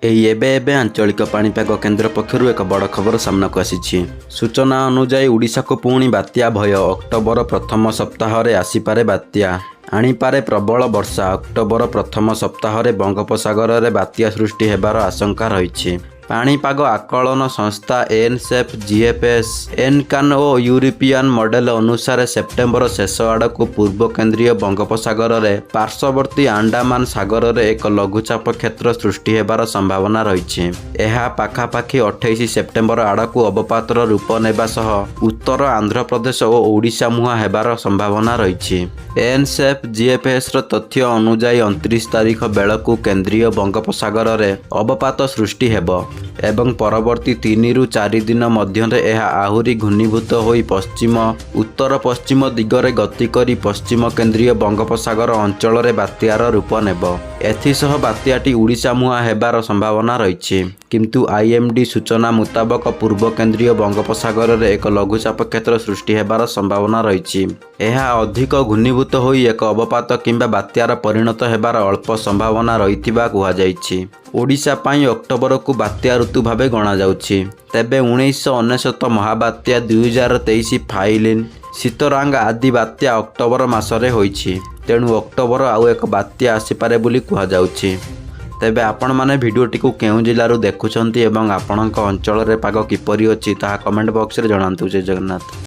एबे आंचलिक पाणीपाग केन्द्र पक्षर एक बड़ खबर सामनाक आसी। सूचना अनुजाई ओडिशा को पुणी बात्या भय। अक्टोबर प्रथम सप्ताह रे आसीपारे बात्या, आनीपारे प्रबल वर्षा। अक्टोबर प्रथम सप्ताह रे बंगोपसागर रे बात्या सृष्टि हेबार आशंका रही। पाणीपाग आकलन संस्था एनसेफ जीएफएस एनकान और यूरोपियन मॉडल अनुसार सेप्टेम्बर शेष आड़क पूर्व केन्द्रीय बंगोपसागर रे पार्श्ववर्ती अंडमान सागर रे एक लघुचाप क्षेत्र सृष्टि हेबार संभावना रही। यह पाखापाखि 28 सेप्टेम्बर आड़क अवपातर रूप नेबा सह उत्तर आंध्र प्रदेश और ओडिशा मुहां हेबार संभावना रही। एनसेफ जीएफएस तथ्य अनुजाई 29 तारीख बेलू केन्द्रीय बंगोपसागर रे अवपात सृष्टि हेब एवं परवर्ती 3 ରୁ 4 दिन मध्य यह आहुरी घूर्णीभूत होई पश्चिम उत्तर पश्चिम दिगरे गति करी पश्चिम केन्द्रीय बंगोपसागर अंचल रे बात्यार रूप नेब। एथिसह बात्याटी ओडिशा मुहां हेबार संभावना रही। किंतु आईएमडी सूचना मुताबक पूर्व केन्द्रीय बंगोपसागर रे एक लघुचाप क्षेत्र सृष्टि हेबार संभावना रही। यह अधिक घूर्णीभूत होई एक अवपात किंबा बात्यार परिणत हेबार अल्प संभावना रहिथिबा कुहा जायछि। ओडिशा पाई अक्टोबर को बात्या ऋतु भावे गणा जाउछि। तेबे 1999 महाबात्या 2023 फाइलिन शीतरांग आदि बात्या अक्टोबर मासरे होइछि। तेणु अक्टोबर आउ एक बात्या आसीपारे बोली कुहा जाउछि। तेबे आपण माने भिडियोटी को केउ जिल्लारू देखुछंती एवं आपणक अंचल रे पाग किपरि अछि ताहा कमेंट बॉक्स रे जणांतु। जय जगन्नाथ।